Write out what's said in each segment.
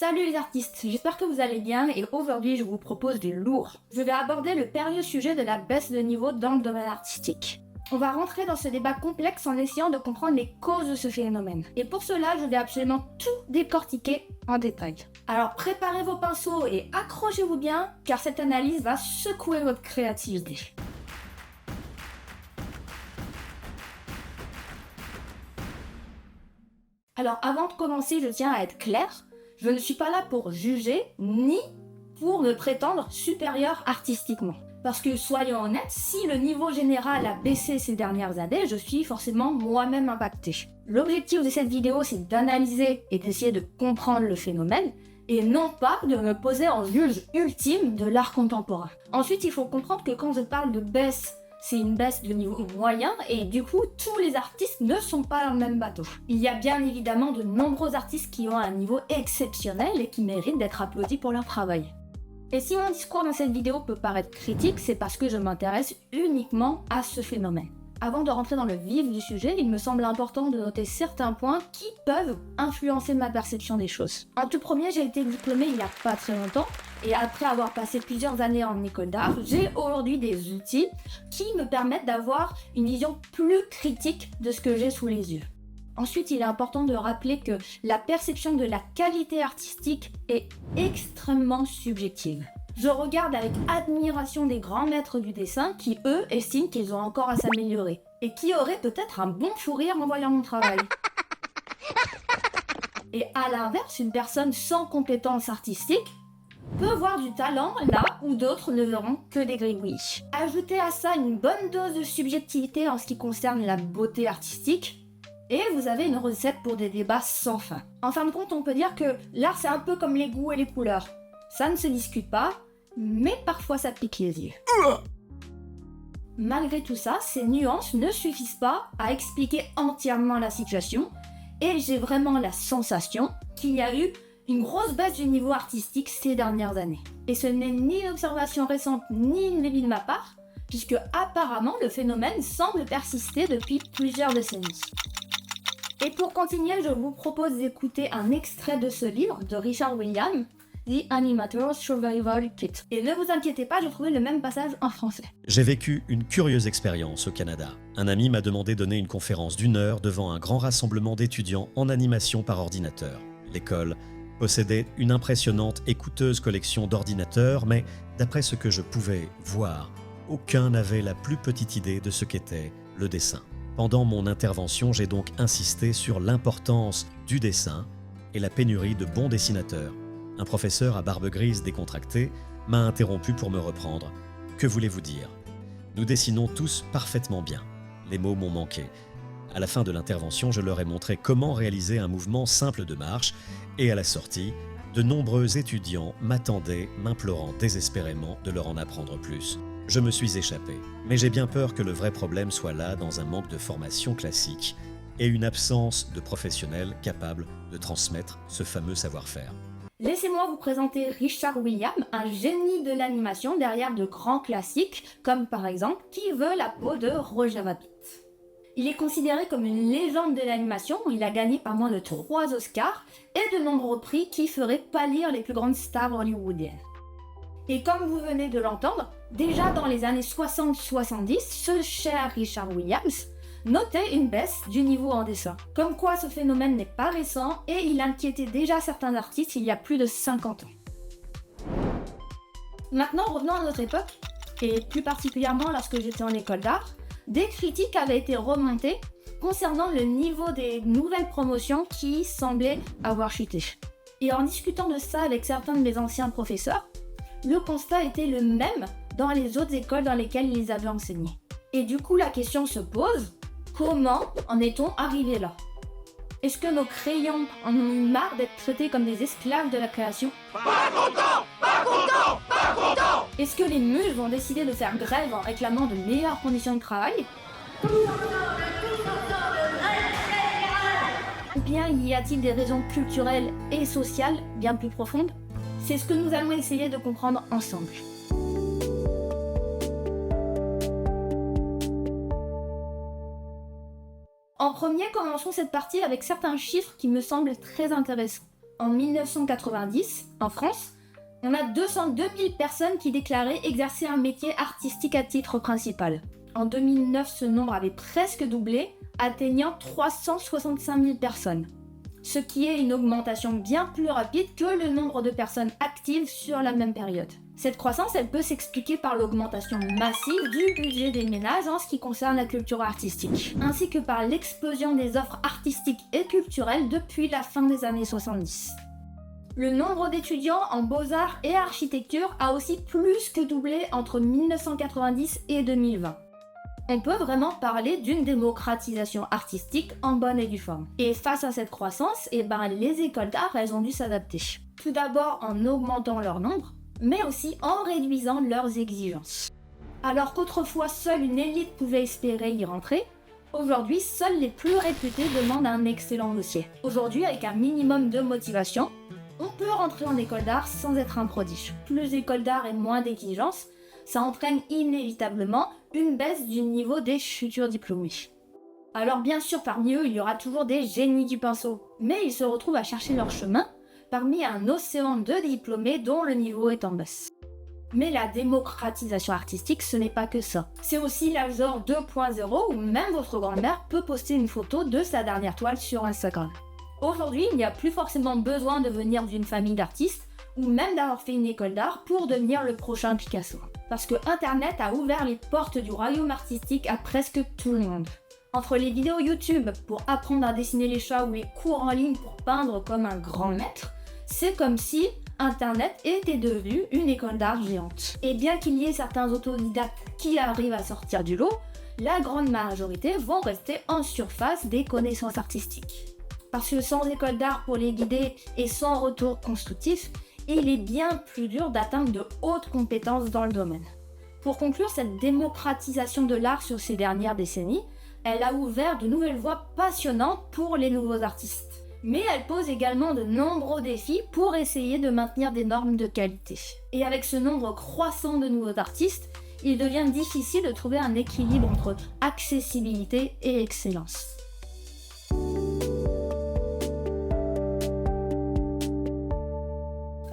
Salut les artistes, j'espère que vous allez bien et aujourd'hui je vous propose du lourd. Je vais aborder le périlleux sujet de la baisse de niveau dans le domaine artistique. On va rentrer dans ce débat complexe en essayant de comprendre les causes de ce phénomène. Et pour cela, je vais absolument tout décortiquer en détail. Alors préparez vos pinceaux et accrochez-vous bien car cette analyse va secouer votre créativité. Alors avant de commencer, je tiens à être clair. Je ne suis pas là pour juger, ni pour me prétendre supérieur artistiquement. Parce que, soyons honnêtes, si le niveau général a baissé ces dernières années, je suis forcément moi-même impactée. L'objectif de cette vidéo, c'est d'analyser et d'essayer de comprendre le phénomène, et non pas de me poser en juge ultime de l'art contemporain. Ensuite, il faut comprendre que quand je parle de baisse, c'est une baisse de niveau moyen et du coup, tous les artistes ne sont pas dans le même bateau. Il y a bien évidemment de nombreux artistes qui ont un niveau exceptionnel et qui méritent d'être applaudis pour leur travail. Et si mon discours dans cette vidéo peut paraître critique, c'est parce que je m'intéresse uniquement à ce phénomène. Avant de rentrer dans le vif du sujet, il me semble important de noter certains points qui peuvent influencer ma perception des choses. En tout premier, j'ai été diplômée il n'y a pas très longtemps, et après avoir passé plusieurs années en école d'art, j'ai aujourd'hui des outils qui me permettent d'avoir une vision plus critique de ce que j'ai sous les yeux. Ensuite, il est important de rappeler que la perception de la qualité artistique est extrêmement subjective. Je regarde avec admiration des grands maîtres du dessin qui, eux, estiment qu'ils ont encore à s'améliorer et qui auraient peut-être un bon fou rire en voyant mon travail. Et à l'inverse, une personne sans compétences artistiques peut voir du talent là où d'autres ne verront que des gribouillis. Ajoutez à ça une bonne dose de subjectivité en ce qui concerne la beauté artistique, et vous avez une recette pour des débats sans fin. En fin de compte, on peut dire que l'art c'est un peu comme les goûts et les couleurs. Ça ne se discute pas, mais parfois ça pique les yeux. Malgré tout ça, ces nuances ne suffisent pas à expliquer entièrement la situation, et j'ai vraiment la sensation qu'il y a eu une grosse baisse du niveau artistique ces dernières années. Et ce n'est ni une observation récente, ni une lubie de ma part, puisque apparemment le phénomène semble persister depuis plusieurs décennies. Et pour continuer, je vous propose d'écouter un extrait de ce livre de Richard Williams, The Animator Survival Kit. Et ne vous inquiétez pas, j'ai trouvé le même passage en français. J'ai vécu une curieuse expérience au Canada. Un ami m'a demandé de donner une conférence d'1 heure devant un grand rassemblement d'étudiants en animation par ordinateur. L'école possédait une impressionnante et coûteuse collection d'ordinateurs, mais d'après ce que je pouvais voir, aucun n'avait la plus petite idée de ce qu'était le dessin. Pendant mon intervention, j'ai donc insisté sur l'importance du dessin et la pénurie de bons dessinateurs. Un professeur à barbe grise décontractée m'a interrompu pour me reprendre. « Que voulez-vous dire ? Nous dessinons tous parfaitement bien. » Les mots m'ont manqué. À la fin de l'intervention, je leur ai montré comment réaliser un mouvement simple de marche et à la sortie, de nombreux étudiants m'attendaient, m'implorant désespérément de leur en apprendre plus. Je me suis échappé, mais j'ai bien peur que le vrai problème soit là dans un manque de formation classique et une absence de professionnels capables de transmettre ce fameux savoir-faire. Laissez-moi vous présenter Richard Williams, un génie de l'animation derrière de grands classiques, comme par exemple Qui veut la peau de Roger Rabbit. Il est considéré comme une légende de l'animation, il a gagné pas moins de 3 Oscars et de nombreux prix qui feraient pâlir les plus grandes stars hollywoodiennes. Et comme vous venez de l'entendre, déjà dans les années 60-70, ce cher Richard Williams notait une baisse du niveau en dessin. Comme quoi ce phénomène n'est pas récent et il inquiétait déjà certains artistes il y a plus de 50 ans. Maintenant revenons à notre époque, et plus particulièrement lorsque j'étais en école d'art, des critiques avaient été remontées concernant le niveau des nouvelles promotions qui semblaient avoir chuté. Et en discutant de ça avec certains de mes anciens professeurs, le constat était le même dans les autres écoles dans lesquelles ils avaient enseigné. Et du coup, la question se pose, comment en est-on arrivé là ? Est-ce que nos crayons en ont eu marre d'être traités comme des esclaves de la création ? Pas content! Pas content! Pas content! Est-ce que les muses ont décidé de faire grève en réclamant de meilleures conditions de travail ? Ou bien y a-t-il des raisons culturelles et sociales bien plus profondes ? C'est ce que nous allons essayer de comprendre ensemble. En premier, commençons cette partie avec certains chiffres qui me semblent très intéressants. En 1990, en France, on a 202 000 personnes qui déclaraient exercer un métier artistique à titre principal. En 2009, ce nombre avait presque doublé, atteignant 365 000 personnes. Ce qui est une augmentation bien plus rapide que le nombre de personnes actives sur la même période. Cette croissance, elle peut s'expliquer par l'augmentation massive du budget des ménages en ce qui concerne la culture artistique, ainsi que par l'explosion des offres artistiques et culturelles depuis la fin des années 70. Le nombre d'étudiants en beaux-arts et architecture a aussi plus que doublé entre 1990 et 2020. On peut vraiment parler d'une démocratisation artistique en bonne et due forme. Et face à cette croissance, les écoles d'art, elles ont dû s'adapter. Tout d'abord en augmentant leur nombre, mais aussi en réduisant leurs exigences. Alors qu'autrefois seule une élite pouvait espérer y rentrer, aujourd'hui seuls les plus réputés demandent un excellent dossier. Aujourd'hui, avec un minimum de motivation, on peut rentrer en école d'art sans être un prodige. Plus d'écoles d'art et moins d'exigences, ça entraîne inévitablement une baisse du niveau des futurs diplômés. Alors bien sûr, parmi eux, il y aura toujours des génies du pinceau, mais ils se retrouvent à chercher leur chemin parmi un océan de diplômés dont le niveau est en baisse. Mais la démocratisation artistique, ce n'est pas que ça. C'est aussi l'âge d'or 2.0 où même votre grand-mère peut poster une photo de sa dernière toile sur Instagram. Aujourd'hui, il n'y a plus forcément besoin de venir d'une famille d'artistes ou même d'avoir fait une école d'art pour devenir le prochain Picasso. Parce que Internet a ouvert les portes du royaume artistique à presque tout le monde. Entre les vidéos YouTube pour apprendre à dessiner les chats ou les cours en ligne pour peindre comme un grand maître, c'est comme si Internet était devenu une école d'art géante. Et bien qu'il y ait certains autodidactes qui arrivent à sortir du lot, la grande majorité vont rester en surface des connaissances artistiques. Parce que sans école d'art pour les guider et sans retour constructif, il est bien plus dur d'atteindre de hautes compétences dans le domaine. Pour conclure, cette démocratisation de l'art sur ces dernières décennies, elle a ouvert de nouvelles voies passionnantes pour les nouveaux artistes. Mais elle pose également de nombreux défis pour essayer de maintenir des normes de qualité. Et avec ce nombre croissant de nouveaux artistes, il devient difficile de trouver un équilibre entre accessibilité et excellence.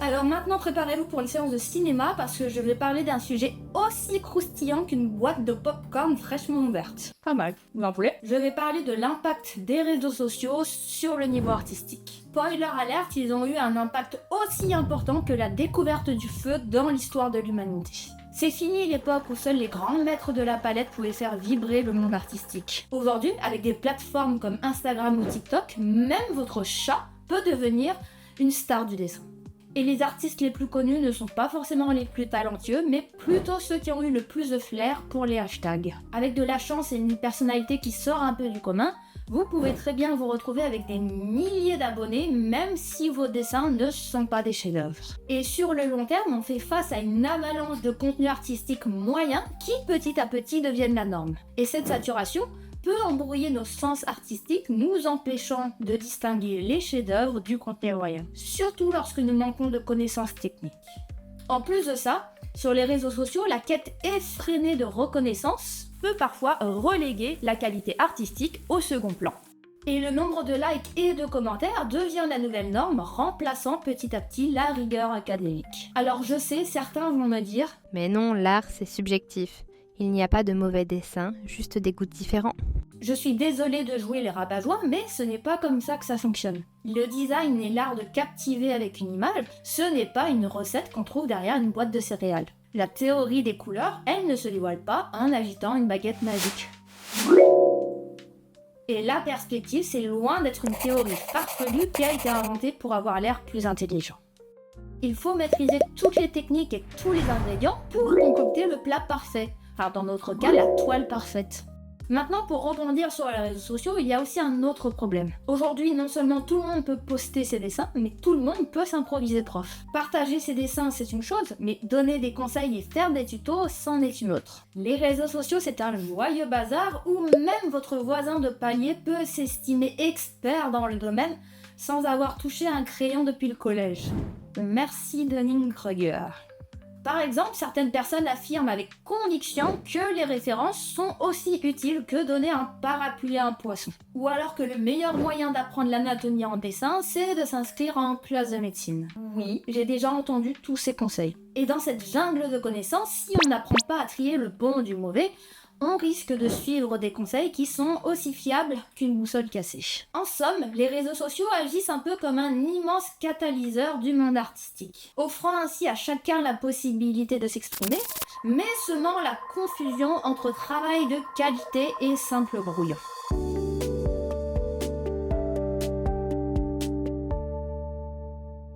Alors maintenant, préparez-vous pour une séance de cinéma parce que je vais parler d'un sujet aussi croustillant qu'une boîte de pop-corn fraîchement ouverte. Pas mal, vous en voulez? Je vais parler de l'impact des réseaux sociaux sur le niveau artistique. Spoiler alert, ils ont eu un impact aussi important que la découverte du feu dans l'histoire de l'humanité. C'est fini l'époque où seuls les grands maîtres de la palette pouvaient faire vibrer le monde artistique. Aujourd'hui, avec des plateformes comme Instagram ou TikTok, même votre chat peut devenir une star du dessin. Et les artistes les plus connus ne sont pas forcément les plus talentueux, mais plutôt ceux qui ont eu le plus de flair pour les hashtags. Avec de la chance et une personnalité qui sort un peu du commun, vous pouvez très bien vous retrouver avec des milliers d'abonnés, même si vos dessins ne sont pas des chefs-d'œuvre. Et sur le long terme, on fait face à une avalanche de contenus artistiques moyens qui petit à petit deviennent la norme. Et cette saturation peut embrouiller nos sens artistiques, nous empêchant de distinguer les chefs-d'œuvre du contenu moyen, surtout lorsque nous manquons de connaissances techniques. En plus de ça, sur les réseaux sociaux, la quête effrénée de reconnaissance peut parfois reléguer la qualité artistique au second plan. Et le nombre de likes et de commentaires devient la nouvelle norme, remplaçant petit à petit la rigueur académique. Alors je sais, certains vont me dire « Mais non, l'art c'est subjectif. Il n'y a pas de mauvais dessin, juste des goûts différents. » Je suis désolée de jouer les rabat-joie, mais ce n'est pas comme ça que ça fonctionne. Le design est l'art de captiver avec une image, ce n'est pas une recette qu'on trouve derrière une boîte de céréales. La théorie des couleurs, elle ne se dévoile pas en agitant une baguette magique. Et la perspective, c'est loin d'être une théorie farfelue qui a été inventée pour avoir l'air plus intelligent. Il faut maîtriser toutes les techniques et tous les ingrédients pour concocter le plat parfait. Enfin, dans notre cas, la toile parfaite. Maintenant, pour rebondir sur les réseaux sociaux, il y a aussi un autre problème. Aujourd'hui, non seulement tout le monde peut poster ses dessins, mais tout le monde peut s'improviser prof. Partager ses dessins, c'est une chose, mais donner des conseils et faire des tutos, c'en est une autre. Les réseaux sociaux, c'est un joyeux bazar où même votre voisin de palier peut s'estimer expert dans le domaine sans avoir touché un crayon depuis le collège. Merci Dunning-Kruger. Par exemple, certaines personnes affirment avec conviction que les références sont aussi utiles que donner un parapluie à un poisson. Ou alors que le meilleur moyen d'apprendre l'anatomie en dessin, c'est de s'inscrire en classe de médecine. Oui, j'ai déjà entendu tous ces conseils. Et dans cette jungle de connaissances, si on n'apprend pas à trier le bon du mauvais, on risque de suivre des conseils qui sont aussi fiables qu'une boussole cassée. En somme, les réseaux sociaux agissent un peu comme un immense catalyseur du monde artistique, offrant ainsi à chacun la possibilité de s'exprimer, mais semant la confusion entre travail de qualité et simple brouillon.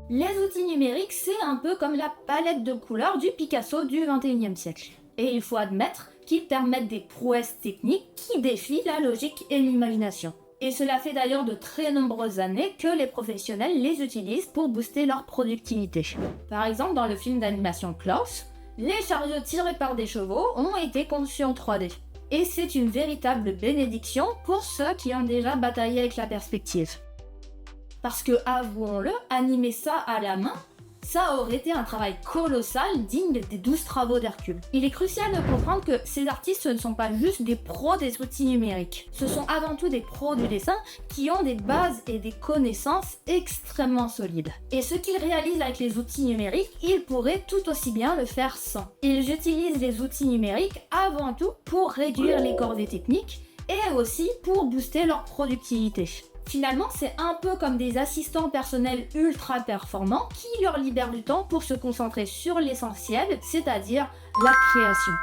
Les outils numériques, c'est un peu comme la palette de couleurs du Picasso du XXIe siècle. Et il faut admettre qu'ils permettent des prouesses techniques qui défient la logique et l'imagination. Et cela fait d'ailleurs de très nombreuses années que les professionnels les utilisent pour booster leur productivité. Par exemple, dans le film d'animation Klaus, les chariots tirés par des chevaux ont été conçus en 3D. Et c'est une véritable bénédiction pour ceux qui ont déjà bataillé avec la perspective. Parce que, avouons-le, animer ça à la main, ça aurait été un travail colossal digne des 12 travaux d'Hercule. Il est crucial de comprendre que ces artistes ne sont pas juste des pros des outils numériques. Ce sont avant tout des pros du dessin qui ont des bases et des connaissances extrêmement solides. Et ce qu'ils réalisent avec les outils numériques, ils pourraient tout aussi bien le faire sans. Ils utilisent les outils numériques avant tout pour réduire les corvées techniques et aussi pour booster leur productivité. Finalement, c'est un peu comme des assistants personnels ultra performants qui leur libèrent du temps pour se concentrer sur l'essentiel, c'est-à-dire la création.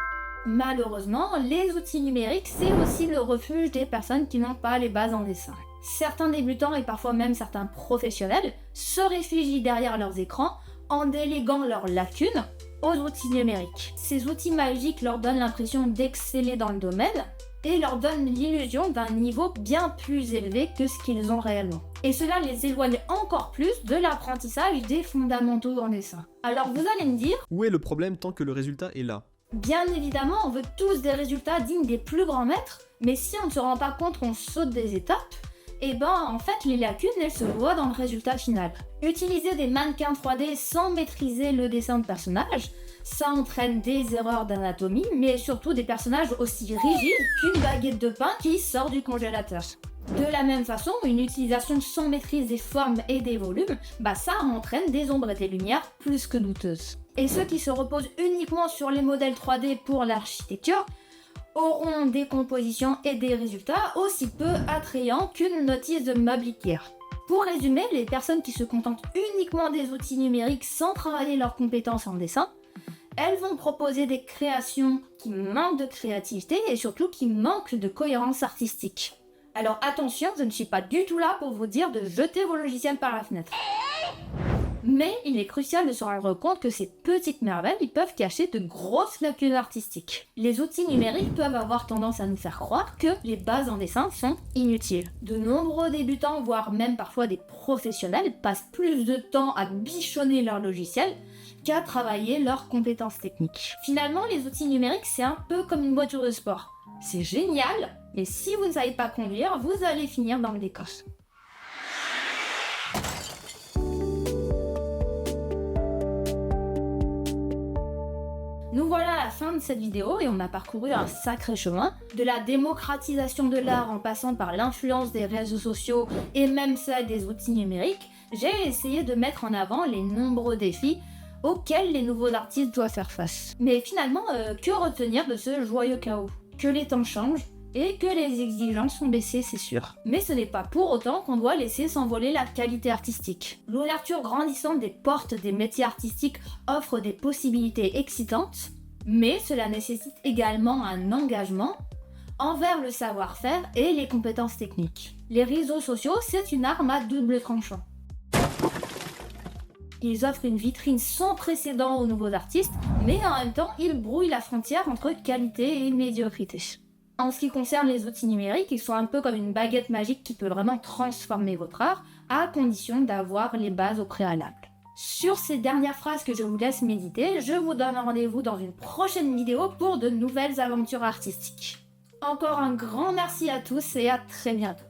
Malheureusement, les outils numériques, c'est aussi le refuge des personnes qui n'ont pas les bases en dessin. Certains débutants et parfois même certains professionnels se réfugient derrière leurs écrans en déléguant leurs lacunes aux outils numériques. Ces outils magiques leur donnent l'impression d'exceller dans le domaine, et leur donne l'illusion d'un niveau bien plus élevé que ce qu'ils ont réellement. Et cela les éloigne encore plus de l'apprentissage des fondamentaux en dessin. Alors vous allez me dire, où est le problème tant que le résultat est là ? Bien évidemment, on veut tous des résultats dignes des plus grands maîtres, mais si on ne se rend pas compte qu'on saute des étapes, et en fait les lacunes elles se voient dans le résultat final. Utiliser des mannequins 3D sans maîtriser le dessin de personnage, ça entraîne des erreurs d'anatomie, mais surtout des personnages aussi rigides qu'une baguette de pain qui sort du congélateur. De la même façon, une utilisation sans maîtrise des formes et des volumes, ça entraîne des ombres et des lumières plus que douteuses. Et ceux qui se reposent uniquement sur les modèles 3D pour l'architecture auront des compositions et des résultats aussi peu attrayants qu'une notice de meuble Ikea. Pour résumer, les personnes qui se contentent uniquement des outils numériques sans travailler leurs compétences en dessin, elles vont proposer des créations qui manquent de créativité et surtout qui manquent de cohérence artistique. Alors attention, je ne suis pas du tout là pour vous dire de jeter vos logiciels par la fenêtre. Mais il est crucial de se rendre compte que ces petites merveilles peuvent cacher de grosses lacunes artistiques. Les outils numériques peuvent avoir tendance à nous faire croire que les bases en dessin sont inutiles. De nombreux débutants, voire même parfois des professionnels, passent plus de temps à bichonner leur logiciel qu'à travailler leurs compétences techniques. Finalement, les outils numériques, c'est un peu comme une voiture de sport. C'est génial, mais si vous ne savez pas conduire, vous allez finir dans le décoche. Nous voilà à la fin de cette vidéo et on a parcouru un sacré chemin, de la démocratisation de l'art en passant par l'influence des réseaux sociaux et même celle des outils numériques. J'ai essayé de mettre en avant les nombreux défis auxquels les nouveaux artistes doivent faire face. Mais finalement, que retenir de ce joyeux chaos ? Que les temps changent et que les exigences ont baissé, c'est sûr. Mais ce n'est pas pour autant qu'on doit laisser s'envoler la qualité artistique. L'ouverture grandissante des portes des métiers artistiques offre des possibilités excitantes, mais cela nécessite également un engagement envers le savoir-faire et les compétences techniques. Les réseaux sociaux, c'est une arme à double tranchant. Ils offrent une vitrine sans précédent aux nouveaux artistes, mais en même temps, ils brouillent la frontière entre qualité et médiocrité. En ce qui concerne les outils numériques, ils sont un peu comme une baguette magique qui peut vraiment transformer votre art, à condition d'avoir les bases au préalable. Sur ces dernières phrases que je vous laisse méditer, je vous donne rendez-vous dans une prochaine vidéo pour de nouvelles aventures artistiques. Encore un grand merci à tous et à très bientôt.